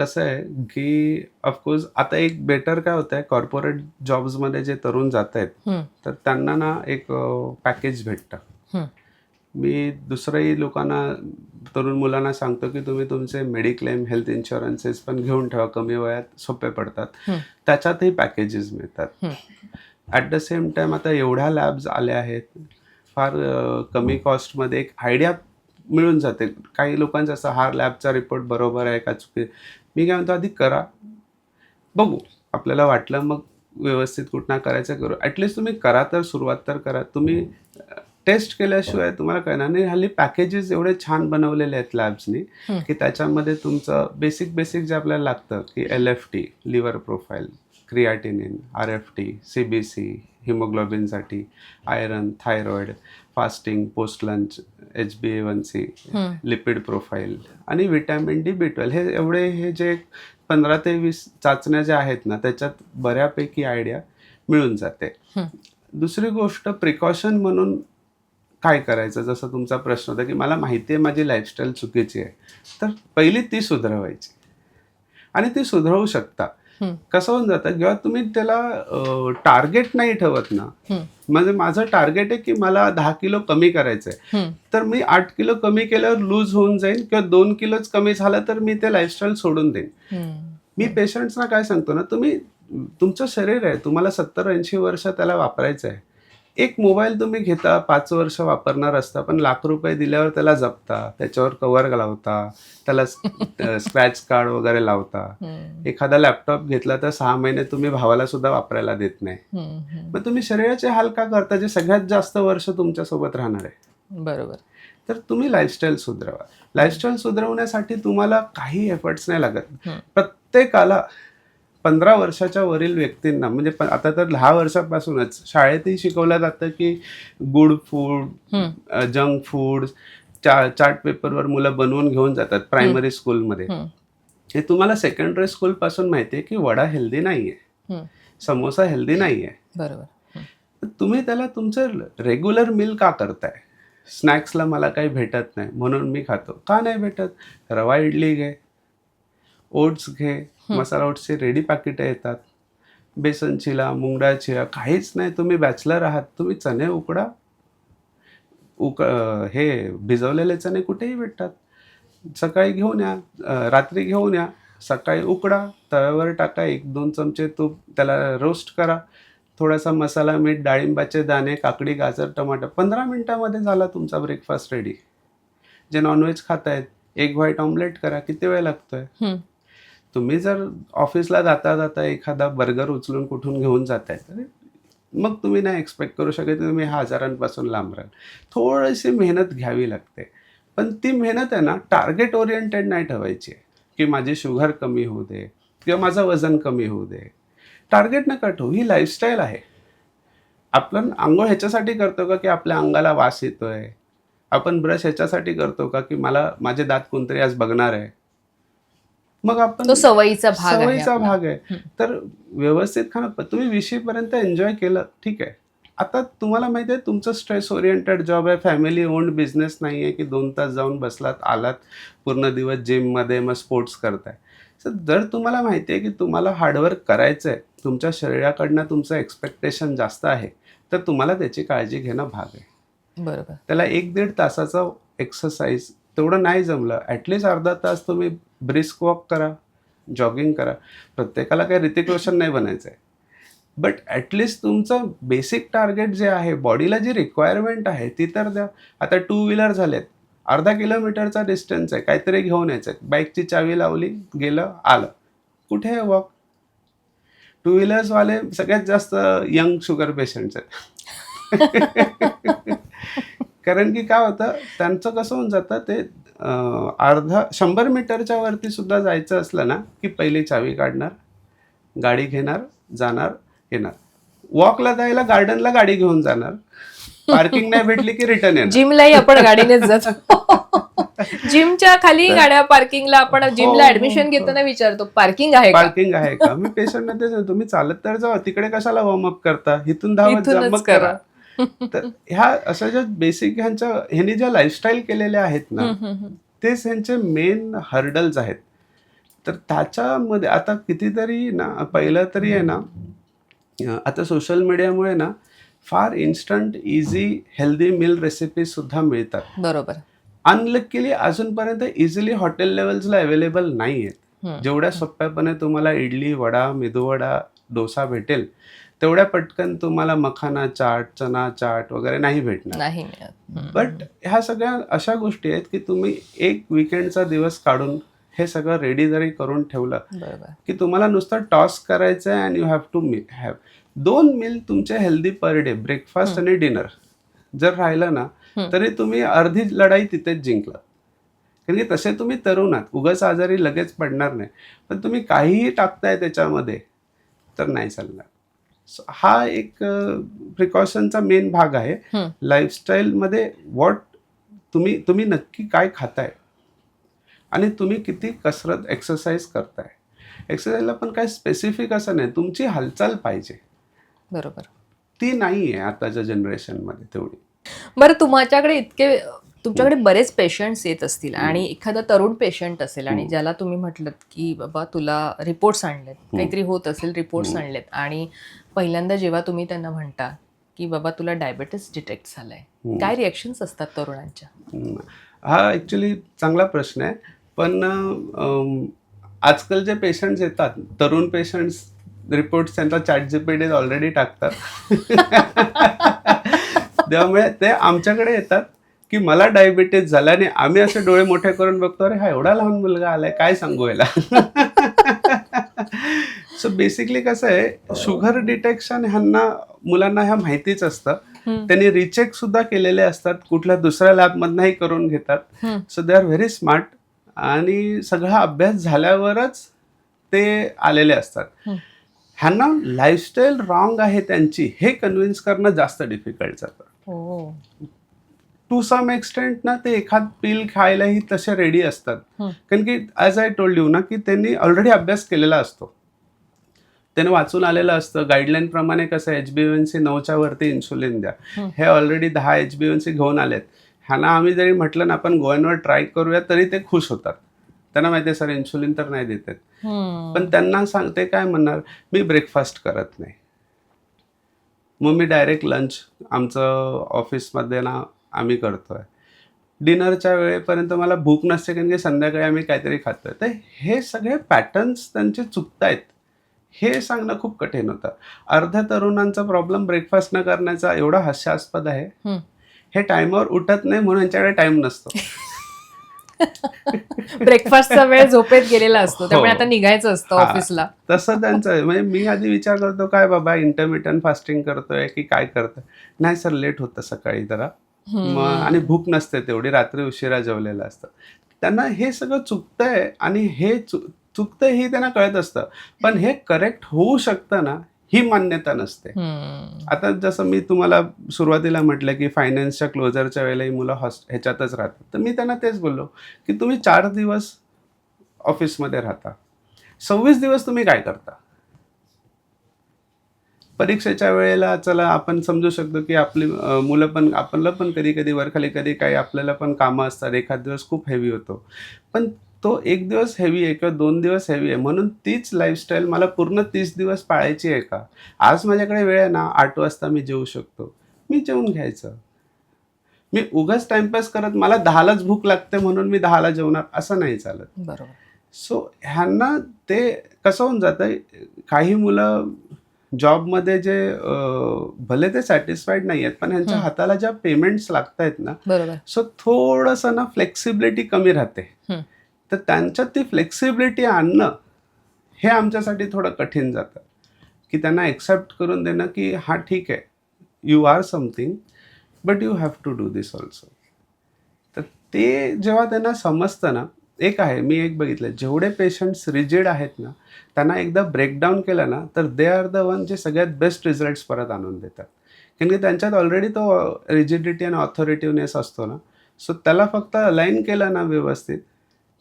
कसं आहे, की ऑफकोर्स आता एक बेटर काय होतंय, कॉर्पोरेट जॉब्समध्ये जे तरुण जात आहेत, हं, तर त्यांना ना एक पॅकेज भेटतं. हं, मी दुसऱ्याही लोकांना, तरुण मुलांना सांगतो, की तुम्ही तुमचे मेडिक्लेम, हेल्थ इन्शुरन्सेस पण घेऊन ठेवा. कमी वयात सोपे पडतात. हं, त्याच्यातही पॅकेजेस मिळतात. हं, ॲट द सेम टाईम आता एवढ्या लॅब्स आल्या आहेत. फार कमी कॉस्टमध्ये एक आयडिया मिळून जाते. काही लोकांचं असं, हा लॅबचा रिपोर्ट बरोबर आहे का चुकी. मी काय म्हणतो, आधी करा. बघू. आपल्याला वाटलं मग व्यवस्थित कुठनं करायचं करू. ॲटलीस्ट तुम्ही करा, तर सुरुवात तर करा. तुम्ही टेस्ट केल्याशिवाय तुम्हाला कळणार नाही. हल्ली पॅकेजेस एवढे छान बनवलेले आहेत लॅब्सनी, हं. की त्याच्यामध्ये तुमचं बेसिक जे आपल्याला लागतं, की LFT, liver profile, creatinine, RFT, CBC, हिमोग्लोबिनसाठी, iron, thyroid, fasting, post lunch, HbA1c, lipid profile आणि व्हिटॅमिन D, B12, हे जे 15 ते 20 चाचण्या ज्या आहेत ना, त्याच्यात बऱ्यापैकी आयडिया मिळून जाते. दुसरी गोष्ट, प्रिकॉशन म्हणून काय करायचं, जसं तुमचा प्रश्न होता, की मला माहिती आहे माझी लाईफस्टाईल चुकीची आहे, तर पहिली ती सुधारायची आणि ती सुधारू शकता. कसं होऊन जातं, जेव्हा तुम्ही त्याला टार्गेट नाही ठेवत ना, म्हणजे माझं टार्गेट आहे की मला 10 किलो कमी करायचं आहे, तर मी 8 किलो कमी केल्यावर लूज होऊन जाईल किंवा 2 किलोच कमी झालं तर मी ते लाईफस्टाईल सोडून देईन. मी पेशंट्सना काय सांगतो ना, तुम्ही, तुमचं शरीर आहे, तुम्हाला 70-80 वर्ष त्याला वापरायचं आहे. एक मोबाईल तुम्ही घेता, 5 वर्ष वापरणार असता, पण ₹1,00,000 दिल्यावर त्याला जपता, त्याच्यावर कव्हर लावता, त्याला स्क्रॅच कार्ड वगैरे लावता. एखादा लॅपटॉप घेतला तर 6 महिने तुम्ही भावाला सुद्धा वापरायला देत नाही. मग तुम्ही शरीराचे हाल का करता, जे सगळ्यात जास्त वर्ष तुमच्यासोबत राहणार आहे? बरोबर. तर तुम्ही लाईफस्टाईल सुधारावा. लाईफस्टाईल सुधारवण्यासाठी तुम्हाला काही एफर्ट्स नाही लागत. प्रत्येकाला 15 वर्षाच्या वरील व्यक्तींना, म्हणजे आता तर 10 वर्षापासूनच शाळेतही शिकवलं जातं, की good food, junk food, chart पेपरवर मुलं बनवून घेऊन जातात प्रायमरी स्कूलमध्ये. हे तुम्हाला सेकंडरी स्कूलपासून माहिती आहे, की वडा हेल्दी नाही आहे, समोसा हेल्दी नाही आहे. बरोबर. तुम्ही त्याला तुमचं रेग्युलर मील का करताय? स्नॅक्सला मला काही भेटत नाही म्हणून मी खातो. का नाही भेटत? रवा इडली घे, ओट्स घे, मसाला ओट्सचे रेडी पाकिटं येतात. बेसन चिला, मूग डाळ चिरा, काहीच नाही. तुम्ही बॅचलर आहात, तुम्ही चणे उकडा. हे भिजवलेले चणे कुठेही भेटतात. सकाळी घेऊन या, रात्री घेऊन या, सकाळी उकडा, तव्यावर टाका, 1-2 चमचे तूप, त्याला रोस्ट करा, थोडासा मसाला, मीठ, डाळिंबाचे दाणे, काकडी, गाजर, टमाटर, 15 मिनिटामध्ये झाला तुमचा ब्रेकफास्ट रेडी. जे नॉनव्हेज खातायत, एग व्हाईट ऑमलेट करा. किती वेळ लागतोय? तुम्ही जर ऑफिसला जाता जाता एखादा बर्गर उचलून कुठून घेऊन जाताय, तर मग तुम्ही नाही एक्सपेक्ट करू शकत, तुम्ही हा आजारांपासून लांब राहाल. थोडीशी मेहनत घ्यावी लागते, पण ती मेहनत आहे ना, टार्गेट ओरिएंटेड नाही ठेवायची आहे, की माझी शुगर कमी होऊ दे किंवा माझं वजन कमी होऊ दे. टार्गेट नका ठेवू. ही लाईफस्टाईल आहे. आपण अंघोळ ह्याच्यासाठी करतो का, की आपल्या अंगाला वास येतोय? आपण ब्रश ह्याच्यासाठी करतो का, की मला माझे दात कोणतरी आज बघणार आहे? मग आपण, तो सवयीचा भाग आहे सवयीचा आपला. भाग आहे. तर व्यवस्थित खाणं, तुम्ही 20 पर्यंत एन्जॉय केलं, ठीक आहे. आता तुम्हाला माहिती आहे तुमचं स्ट्रेस ओरिएंटेड जॉब आहे, फॅमिली ओन्ड बिझनेस नाही आहे, की 2 तास जाऊन बसलात, आलात, पूर्ण दिवस जिममध्ये, मग स्पोर्ट्स करताय. तर जर तुम्हाला माहिती आहे की तुम्हाला हार्डवर्क करायचं आहे, तुमच्या शरीराकडनं तुमचं एक्सपेक्टेशन जास्त आहे, तर तुम्हाला त्याची काळजी घेणं भाग आहे. बरोबर. त्याला 1-1.5 तासाचा एक्सरसाइज तेवढं नाही जमलं, ॲटलिस्ट अर्धा तास तुम्ही ब्रिस्क वॉक करा, जॉगिंग करा. प्रत्येकाला काही ऋतिक रोशन नाही बनायचं आहे, बट ॲटलिस्ट तुमचं बेसिक टार्गेट जे आहे, बॉडीला जी रिक्वायरमेंट आहे ती तर द्या. आता 2 व्हीलर झालेत, अर्धा किलोमीटरचा डिस्टन्स आहे, काहीतरी घेऊन यायचं आहे, बाईकची चावी लावली, गेलं, आलं. कुठे आहे वॉक? 2 व्हीलर्सवाले सगळ्यात जास्त यंग शुगर पेशंट्स आहेत. कारण की काय होतं, त्यांचं कसं होऊन जातं, ते अर्धा 100 मीटरच्या वरती सुद्धा जायचं असलं ना, की पहिली चावी काढणार, गाडी घेणार, जाणार, येणार. वॉकला जायला गार्डनला गाडी घेऊन जाणार, पार्किंग नाही भेटली की रिटर्न येणार. जिमलाही आपण गाडीनेच जातो. जिमच्या खाली गाड्या पार्किंगला, आपण जिमला ऍडमिशन घेताना विचारतो पार्किंग आहे का? पार्किंग आहे का? मी पेशंटना तेच म्हणतो, तुम्ही चालत तर जावा, तिकडे कशाला वॉर्मअप करता, इथून धावत जा, मग करा. तर ह्या अशा ज्या बेसिक ह्यांनी ज्या लाईफस्टाईल केलेल्या आहेत ना, तेच ह्यांचे मेन हर्डल्स आहेत. तर त्याच्यामध्ये आता कितीतरी ना, पहिलं तरी आहे ना, आता सोशल मीडियामुळे ना फार इन्स्टंट इझी हेल्दी मील रेसिपीजसुद्धा मिळतात. बरोबर. अनलकीली अजूनपर्यंत इझिली हॉटेल लेवल्सला अवेलेबल नाही आहेत. जेवढ्या सोप्यापणे तुम्हाला इडली, वडा, मेदूवडा, डोसा भेटेल, तेवढ्या पटकन तुम्हाला मखाना चाट, चना चाट वगैरे नाही भेटणार. नाही मिळत. बट ह्या सगळ्या अशा गोष्टी आहेत की तुम्ही एक विकेंडचा दिवस काढून हे सगळं रेडी जरी करून ठेवलं बरोबर. की तुम्हाला नुसतं टॉस करायचं आहे and you have to have 2 meal तुमचे हेल्दी पर डे, ब्रेकफास्ट आणि डिनर जर राहिलं ना, तरी तुम्ही अर्धी लढाई तिथेच जिंकलात. कारण की तसे तुम्ही तरुण आहात, उगाच आजारी लगेच पडणार नाही. पण तुम्ही काहीही टाकताय त्याच्यामध्ये तर नाही चालणार. हा एक प्रिकॉशनचा मेन भाग आहे लाईफस्टाईलमध्ये. तुम्ही नक्की काय खाताय आणि तुम्ही किती कसरत एक्सरसाइज करताय. एक्सरसाइजला पण काय स्पेसिफिक असं नाही, तुमची हालचाल पाहिजे. बरोबर. ती नाही आहे आताच्या जनरेशनमध्ये तेवढी. बरं, तुमच्याकडे बरेच पेशंट्स येत असतील आणि एखादा तरुण पेशंट असेल आणि ज्याला तुम्ही म्हटलं की बाबा तुला रिपोर्ट्स आणलेत, काहीतरी होत असेल, रिपोर्ट्स आणलेत, आणि पहिल्यांदा जेव्हा तुम्ही त्यांना म्हणता की बाबा तुला डायबेटीस डिटेक्ट झालाय, काय रिॲक्शन्स असतात तरुणांच्या? हा ॲक्च्युली चांगला प्रश्न आहे. पण आजकाल जे पेशंट्स येतात, तरुण पेशंट्स, रिपोर्ट्स त्यांचा ChatGPT ऑलरेडी टाकतात. त्यामुळे ते आमच्याकडे येतात की मला डायबिटीज झाला आणि आम्ही असे डोळे मोठे करून बघतो, अरे हा एवढा लहान मुलगा आलाय, काय सांगू याला. सो बेसिकली कसं आहे, शुगर डिटेक्शन मुलांना ह्या माहितीच असतं. त्यांनी रिचेक सुद्धा केलेले असतात, कुठल्या दुसऱ्या लॅबमधनंही करून घेतात. So they are very smart आणि सगळा अभ्यास झाल्यावरच ते आलेले असतात. ह्यांना लाईफस्टाईल रॉंग आहे त्यांची हे कन्व्हिन्स करणं जास्त डिफिकल्ट जातं. टू सम एक्सटेंट ना ते एखाद पिल खायलाही तसे रेडी असतात. कारण की ॲज आय टोल्ड यू ना, की त्यांनी ऑलरेडी अभ्यास केलेला असतो, त्याने वाचून आलेलं असतं. गाईडलाईन प्रमाणे कसं HbA1c 9च्या वरती इन्सुलिन द्या, हे ऑलरेडी 10 HbA1c घेऊन आलेत. ह्यांना आम्ही जरी म्हटलं ना आपण गोव्यांवर ट्राय करूया तरी ते खुश होतात. त्यांना माहिती आहे सर इन्सुलिन तर नाही देतात. पण त्यांना सांगते काय म्हणणार, मी ब्रेकफास्ट करत नाही, मग मी डायरेक्ट लंच आमचं ऑफिसमध्ये ना आम्ही करतोय, डिनरच्या वेळेपर्यंत मला भूक नसते कारण की संध्याकाळी आम्ही काहीतरी खातोय. तर हे सगळे पॅटर्न्स त्यांचे चुकतायत हे सांगणं खूप कठीण होतं. अर्ध्या तरुणांचा प्रॉब्लेम ब्रेकफास्ट न करण्याचा एवढा हास्यास्पद आहे, हे टाइमवर उठत नाही म्हणून यांच्याकडे टाइम नसतो. ब्रेकफास्टचा वेळ झोपेत गेलेला असतो, त्यामुळे आता निघायचं असतं ऑफिसला. तसं त्यांचं म्हणजे मी आधी विचार करतो काय बाबा इंटरमिटंट फास्टिंग करतोय की काय करतोय. नाही सर, लेट होतं सकाळी जरा, मग आणि भूक नसते तेवढी, रात्री उशिरा जेवलेलं असतं. त्यांना हे सगळं चुकतंय आणि हे चुकतंय हे त्यांना कळत असतं, पण हे करेक्ट होऊ शकतं ना ही मान्यता नसते. आता जसं मी तुम्हाला सुरुवातीला म्हटलं की फायनान्सच्या क्लोजरच्या वेळेलाही मुलं ह्याच्यातच राहतात, तर मी त्यांना तेच बोललो की तुम्ही 4 दिवस ऑफिसमध्ये राहता, 26 दिवस तुम्ही काय करता. परीक्षेच्या वेळेला चला आपण समजू शकतो की आपली मुलं पण, आपलं पण कधी कधी वरखाली कधी काही आपल्याला पण कामं असतात, एखाद दिवस खूप हेवी होतो, पण तो एक दिवस हेवी आहे किंवा 2 दिवस हेवी आहे म्हणून तीच लाईफस्टाईल मला पूर्ण 30 दिवस पाळायची आहे का. आज माझ्याकडे वेळ आहे ना, 8 वाजता मी जेवू शकतो, मी जेवून घ्यायचं. मी उगाच टाइमपास करत मला 10लाच भूक लागते म्हणून मी 10ला जेवणार असं नाही चालत. बरोबर. सो ह्यांना ते कसं होऊन जातं, काही मुलं जॉबमध्ये जे भले ते सॅटिस्फाईड नाही आहेत पण ह्यांच्या हाताला ज्या पेमेंट्स लागत आहेत ना, बरोबर, सो थोडंसं ना फ्लेक्सिबिलिटी कमी राहते. तर त्यांच्यात ती फ्लेक्सिबिलिटी आणणं हे आमच्यासाठी थोडं कठीण जातं, की त्यांना एक्सेप्ट करून देणं की हा ठीक आहे, you are something but you have to do this also. तर ते जेव्हा त्यांना समजतं ना, एक आहे मी एक बघितलं, जेवढे पेशंट्स रिजिड आहेत ना त्यांना एकदा ब्रेकडाऊन केलं ना तर दे आर द वन जे सगळ्यात बेस्ट रिझल्ट्स परत आणून देतात. कारण की त्यांच्यात ऑलरेडी तो रिजिडिटी आणि ऑथॉरिटिव्हनेस असतो ना, सो त्याला फक्त अलाईन केलं ना व्यवस्थित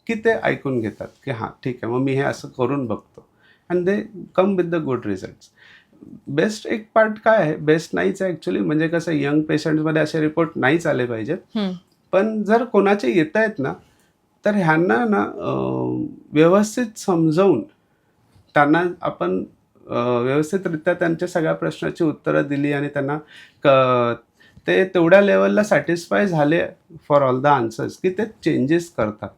की ते ऐकून घेतात की हां ठीक आहे, मग मी हे असं करून बघतो and they come with the good results. Best एक पार्ट काय आहे, बेस्ट नाहीच आहे ॲक्च्युली, म्हणजे कसं यंग पेशंट्समध्ये असे रिपोर्ट नाहीच आले पाहिजेत, पण जर कोणाचे येत आहेत ना तर ह्यांना ना व्यवस्थित समजावून त्यांना आपण व्यवस्थितरित्या त्यांच्या सगळ्या प्रश्नाची उत्तरं दिली आणि त्यांना ते तेवढ्या लेवलला सॅटिस्फाय झाले फॉर ऑल द आन्सर्स की ते चेंजेस करतात.